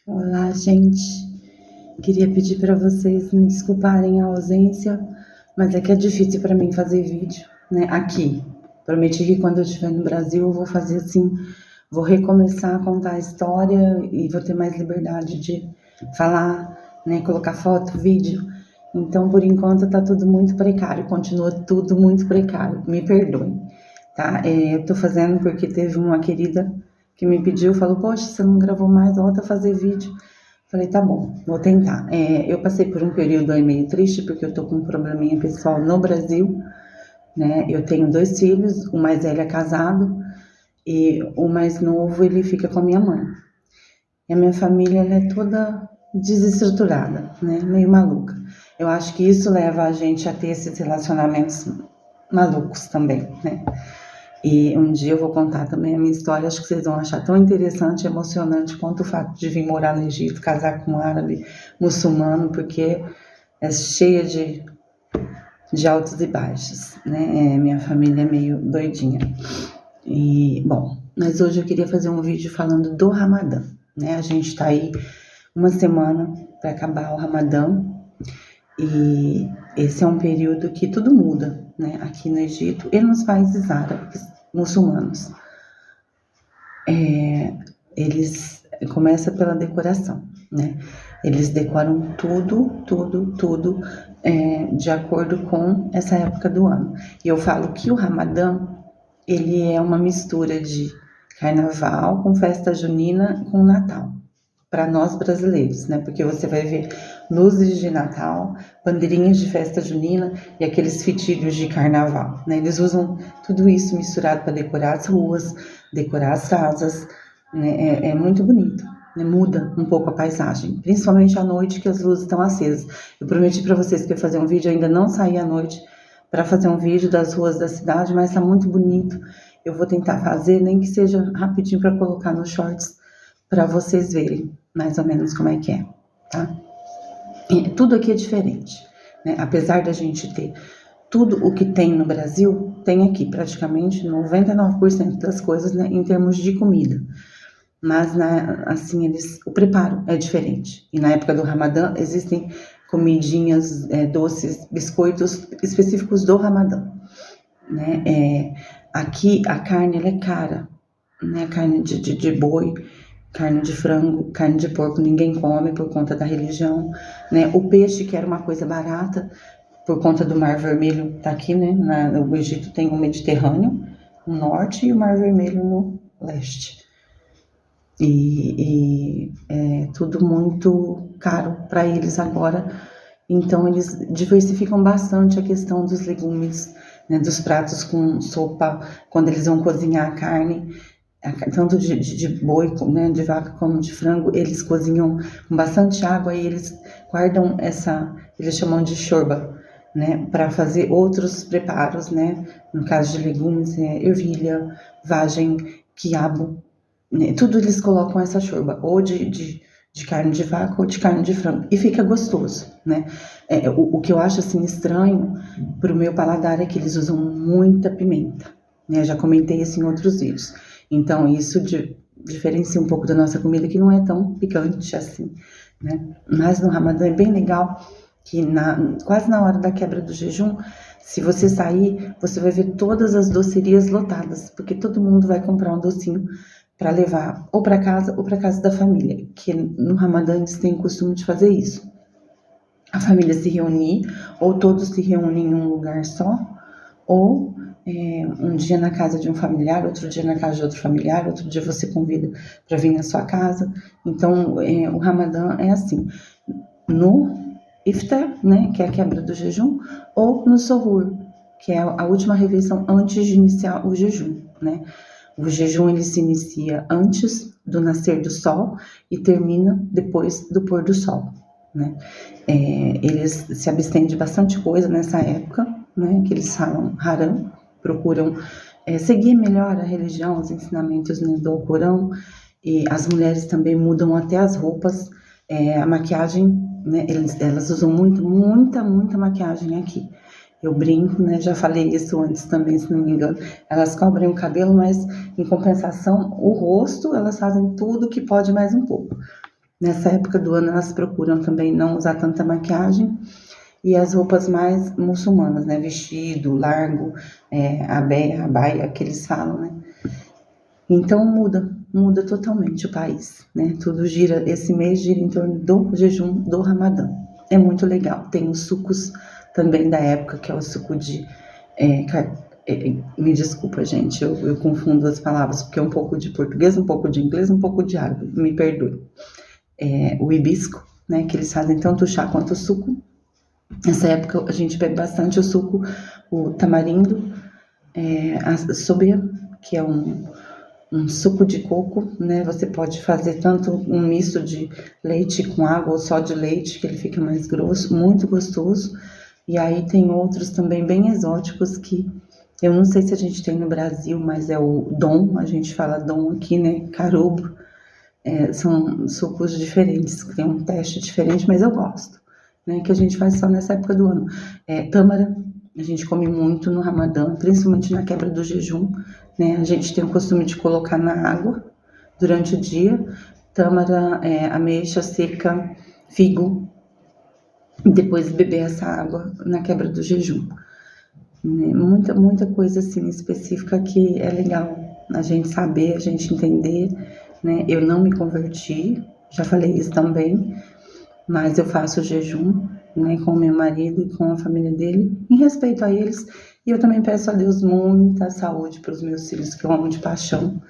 Olá, gente. Queria pedir para vocês me desculparem a ausência, mas é que é difícil para mim fazer vídeo, né? Aqui. Prometi que quando eu estiver no Brasil eu vou fazer assim, vou recomeçar a contar a história e vou ter mais liberdade de falar, né? Colocar foto, vídeo. Então, por enquanto, tá tudo muito precário, continua tudo muito precário. Me perdoem, tá? Eu tô fazendo porque teve uma querida que me pediu, falou, poxa, você não gravou mais, volta a fazer vídeo. Falei, tá bom, vou tentar. Eu passei por um período aí meio triste, porque eu tô com um probleminha pessoal no Brasil, né? Eu tenho 2 filhos, o mais velho é casado e o mais novo, ele fica com a minha mãe. E a minha família, ela é toda desestruturada, né? Meio maluca. Eu acho que isso leva a gente a ter esses relacionamentos malucos também, né? E um dia eu vou contar também a minha história, acho que vocês vão achar tão interessante e emocionante quanto o fato de vir morar no Egito, casar com um árabe muçulmano, porque é cheia de altos e baixos, né? Minha família é meio doidinha. E, bom, mas hoje eu queria fazer um vídeo falando do Ramadã, né? A gente tá aí uma semana para acabar o Ramadã e esse é um período que tudo muda, né? Aqui no Egito e nos países árabes, muçulmanos. Eles começam pela decoração, né? Eles decoram tudo de acordo com essa época do ano. E eu falo que o Ramadã, ele é uma mistura de carnaval com festa junina com Natal, para nós brasileiros, né? Porque você vai ver luzes de Natal, bandeirinhas de festa junina e aqueles fitilhos de carnaval, né? Eles usam tudo isso misturado para decorar as ruas, decorar as casas, né? É muito bonito, né? Muda um pouco a paisagem, principalmente à noite que as luzes estão acesas. Eu prometi para vocês que ia fazer um vídeo, ainda não saí à noite para fazer um vídeo das ruas da cidade, mas está muito bonito. Eu vou tentar fazer, nem que seja rapidinho para colocar nos shorts para vocês verem mais ou menos como é que é, tá? E tudo aqui é diferente, né? Apesar da gente ter tudo o que tem no Brasil, tem aqui praticamente 99% das coisas, né, em termos de comida. Mas, assim, o preparo é diferente. E na época do Ramadã existem comidinhas, doces, biscoitos específicos do Ramadã, né? Aqui a carne ela é cara, né? Carne de boi, carne de frango, carne de porco ninguém come por conta da religião, né? O peixe, que era uma coisa barata, por conta do Mar Vermelho, tá aqui, né? O Egito tem o Mediterrâneo no norte e o Mar Vermelho no leste. E é tudo muito caro para eles agora, então eles diversificam bastante a questão dos legumes, né? Dos pratos com sopa, quando eles vão cozinhar a carne, tanto de boi, né, de vaca como de frango, eles cozinham com bastante água e eles guardam eles chamam de shorba, né, para fazer outros preparos, né, no caso de legumes, ervilha, vagem, quiabo, né, tudo eles colocam essa shorba, ou de carne de vaca ou de carne de frango, e fica gostoso, né. O que eu acho, assim, estranho pro meu paladar é que eles usam muita pimenta, né, já comentei isso em outros vídeos. Então, isso diferencia um pouco da nossa comida, que não é tão picante assim, né? Mas no Ramadã é bem legal que quase na hora da quebra do jejum, se você sair, você vai ver todas as docerias lotadas, porque todo mundo vai comprar um docinho para levar ou para casa ou para casa da família, que no Ramadã eles têm o costume de fazer isso. A família se reunir, ou todos se reúnem em um lugar só, ou um dia na casa de um familiar, outro dia na casa de outro familiar, outro dia você convida para vir na sua casa. Então, o Ramadã é assim, no Iftar, né, que é a quebra do jejum, ou no Suhoor, que é a última refeição antes de iniciar o jejum, né. O jejum ele se inicia antes do nascer do sol e termina depois do pôr do sol, né. Eles se abstêm de bastante coisa nessa época, né, que eles falam haram, procuram seguir melhor a religião, os ensinamentos, né, do Corão, e as mulheres também mudam até as roupas, a maquiagem, né, elas usam muita maquiagem aqui. Eu brinco, né, já falei isso antes também, se não me engano, elas cobrem o cabelo, mas em compensação, o rosto, elas fazem tudo que pode mais um pouco. Nessa época do ano elas procuram também não usar tanta maquiagem e as roupas mais muçulmanas, né? Vestido largo, a baia que eles falam, né? Então muda totalmente o país, né? Tudo gira, esse mês gira em torno do jejum do Ramadã. É muito legal. Tem os sucos também da época, que é o suco de... me desculpa, gente, eu confundo as palavras, porque é um pouco de português, um pouco de inglês, um pouco de árabe, me perdoe. O hibisco, né? Que eles fazem tanto o chá quanto o suco. Nessa época a gente bebe bastante o suco, o tamarindo, a sobia, que é um suco de coco, né? Você pode fazer tanto um misto de leite com água ou só de leite, que ele fica mais grosso, muito gostoso. E aí tem outros também bem exóticos que eu não sei se a gente tem no Brasil, mas é o Dom, a gente fala Dom aqui, né? Carobo. São sucos diferentes, que tem um teste diferente, mas eu gosto, né? Que a gente faz só nessa época do ano. Tâmara, a gente come muito no Ramadã, principalmente na quebra do jejum, né? A gente tem o costume de colocar na água durante o dia. Tâmara, ameixa seca, figo, e depois beber essa água na quebra do jejum. Muita coisa assim específica que é legal a gente saber, a gente entender, né? Eu não me converti, já falei isso também, mas eu faço jejum, né, com meu marido e com a família dele, em respeito a eles, e eu também peço a Deus muita saúde para os meus filhos, que eu amo de paixão.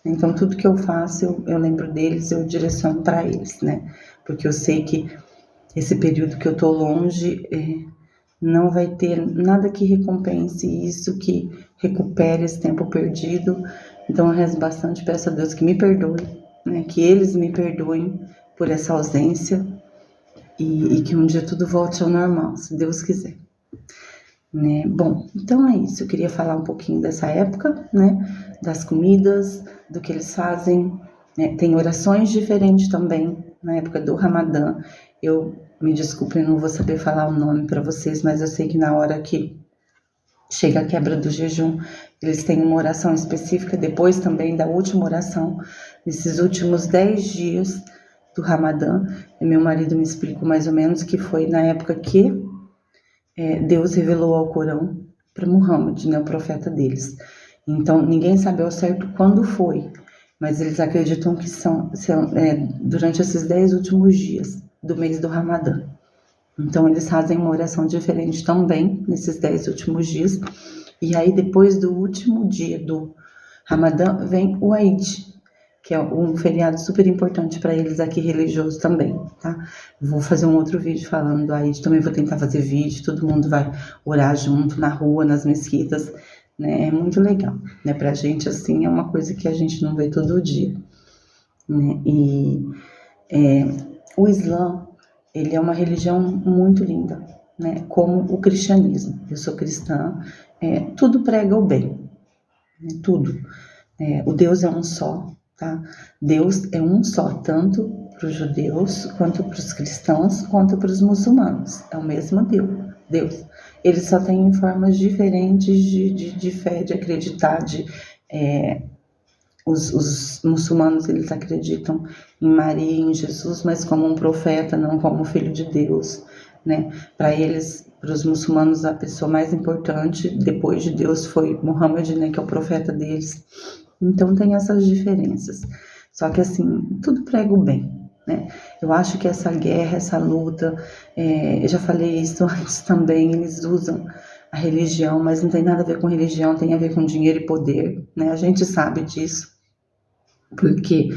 Então tudo que eu faço, eu lembro deles, eu direciono para eles, né? Porque eu sei que esse período que eu tô longe, não vai ter nada que recompense isso, que recupere esse tempo perdido. Então eu rezo bastante, peço a Deus que me perdoe, né? Que eles me perdoem por essa ausência e que um dia tudo volte ao normal, se Deus quiser. Né? Bom, então é isso. Eu queria falar um pouquinho dessa época, né? Das comidas, do que eles fazem. Né? Tem orações diferentes também na época do Ramadã. Eu me desculpe, eu não vou saber falar o nome para vocês, mas eu sei que na hora que chega a quebra do jejum, eles têm uma oração específica, depois também da última oração, nesses últimos 10 dias do Ramadã. E meu marido me explicou mais ou menos que foi na época que Deus revelou ao Corão para Muhammad, né, o profeta deles. Então, ninguém sabe ao certo quando foi, mas eles acreditam que são durante esses 10 últimos dias do mês do Ramadã. Então, eles fazem uma oração diferente também, nesses 10 últimos dias. E aí, depois do último dia do Ramadã, vem o Eid, que é um feriado super importante para eles aqui, religioso também, tá? Vou fazer um outro vídeo falando do Eid, também vou tentar fazer vídeo, todo mundo vai orar junto na rua, nas mesquitas, né? É muito legal, né? Pra gente, assim, é uma coisa que a gente não vê todo dia, né? E o Islã, ele é uma religião muito linda, né? Como o cristianismo. Eu sou cristã, tudo prega o bem, né? Tudo. O Deus é um só, tá? Deus é um só, tanto para os judeus, quanto para os cristãos, quanto para os muçulmanos. É o mesmo Deus. Ele só tem formas diferentes de fé, de acreditar, os muçulmanos, eles acreditam em Maria e em Jesus, mas como um profeta, não como filho de Deus, né? Para eles, para os muçulmanos, a pessoa mais importante depois de Deus foi Muhammad, né? Que é o profeta deles. Então tem essas diferenças. Só que assim, tudo prega o bem, né? Eu acho que essa guerra, essa luta, eu já falei isso antes também, eles usam a religião, mas não tem nada a ver com religião, tem a ver com dinheiro e poder, né? A gente sabe disso. Porque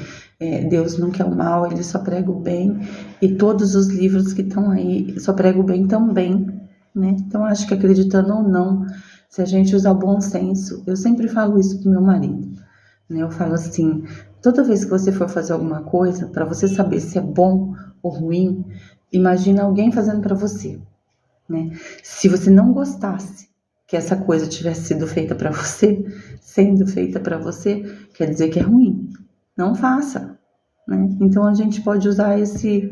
Deus não quer o mal, ele só prega o bem, e todos os livros que estão aí só pregam o bem também, né? Então acho que acreditando ou não, se a gente usar o bom senso, eu sempre falo isso pro meu marido, né? Eu falo assim, toda vez que você for fazer alguma coisa, para você saber se é bom ou ruim, imagina alguém fazendo para você, né? Se você não gostasse que essa coisa tivesse sido feita para você, sendo feita para você, quer dizer que é ruim. Não faça, né? Então a gente pode usar esse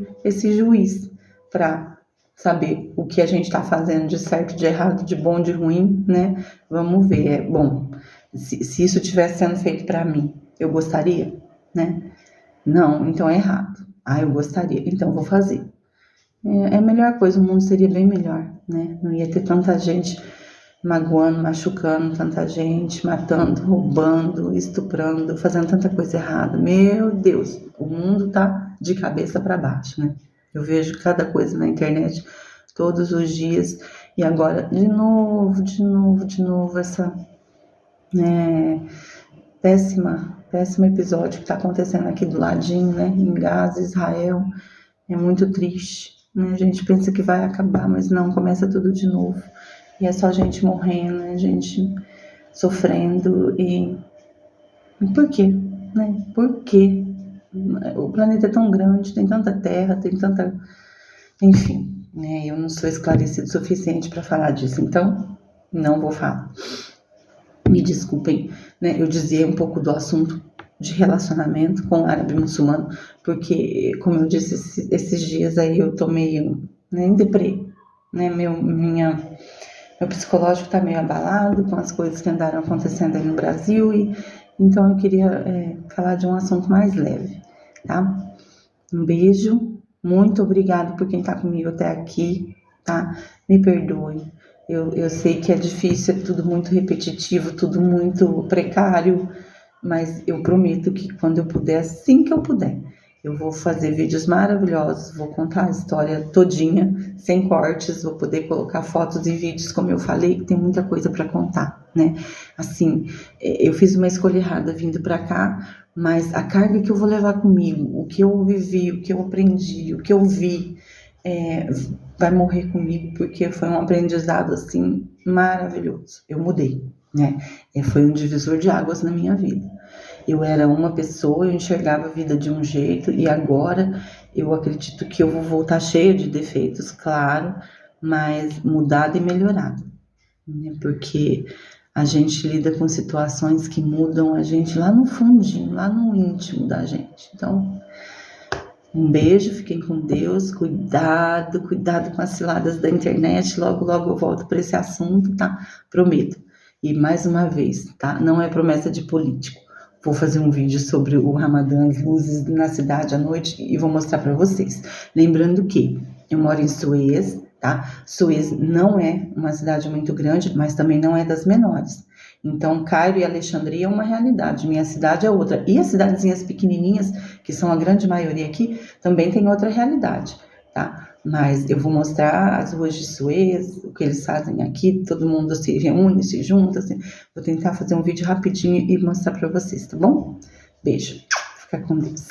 juiz para saber o que a gente está fazendo de certo, de errado, de bom, de ruim, né? Vamos ver, bom, se isso estivesse sendo feito para mim, eu gostaria, né? Não, então é errado. Ah, eu gostaria, então vou fazer. É a melhor coisa, o mundo seria bem melhor, né? Não ia ter tanta gente magoando, machucando tanta gente, matando, roubando, estuprando, fazendo tanta coisa errada. Meu Deus, o mundo tá de cabeça para baixo, né? Eu vejo cada coisa na internet todos os dias e agora de novo essa, né, péssimo episódio que está acontecendo aqui do ladinho, né, em Gaza, Israel. É muito triste, né? A gente pensa que vai acabar, mas não, começa tudo de novo. E é só gente morrendo, né? Gente sofrendo. E por quê? Né? Por quê? O planeta é tão grande, tem tanta terra, tem tanta. Enfim, né? Eu não sou esclarecido o suficiente para falar disso, então não vou falar. Me desculpem, né? Eu dizia um pouco do assunto de relacionamento com o árabe muçulmano, porque, como eu disse, esses dias aí eu tô meio, né, em deprê, né? Meu psicológico tá meio abalado com as coisas que andaram acontecendo aí no Brasil, e então eu queria falar de um assunto mais leve, tá? Um beijo, muito obrigado por quem tá comigo até aqui, tá? Me perdoe. Eu sei que é difícil, é tudo muito repetitivo, tudo muito precário, mas eu prometo que quando eu puder, assim que eu puder, eu vou fazer vídeos maravilhosos, vou contar a história todinha, sem cortes, vou poder colocar fotos e vídeos, como eu falei, tem muita coisa para contar, né? Assim, eu fiz uma escolha errada vindo para cá, mas a carga que eu vou levar comigo, o que eu vivi, o que eu aprendi, o que eu vi, vai morrer comigo, porque foi um aprendizado, assim, maravilhoso. Eu mudei, né? Foi um divisor de águas na minha vida. Eu era uma pessoa, eu enxergava a vida de um jeito, e agora eu acredito que eu vou voltar cheia de defeitos, claro, mas mudada e melhorada, né? Porque a gente lida com situações que mudam a gente lá no fundinho, lá no íntimo da gente. Então, um beijo, fiquem com Deus, cuidado com as ciladas da internet, logo eu volto para esse assunto, tá? Prometo. E mais uma vez, tá? Não é promessa de político. Vou fazer um vídeo sobre o Ramadã, as luzes na cidade à noite, e vou mostrar para vocês. Lembrando que eu moro em Suez, tá? Suez não é uma cidade muito grande, mas também não é das menores. Então, Cairo e Alexandria é uma realidade, minha cidade é outra. E as cidadezinhas pequenininhas, que são a grande maioria aqui, também tem outra realidade, tá? Mas eu vou mostrar as ruas de Suez, o que eles fazem aqui, todo mundo se reúne, se junta, assim. Vou tentar fazer um vídeo rapidinho e mostrar para vocês, tá bom? Beijo, fica com Deus.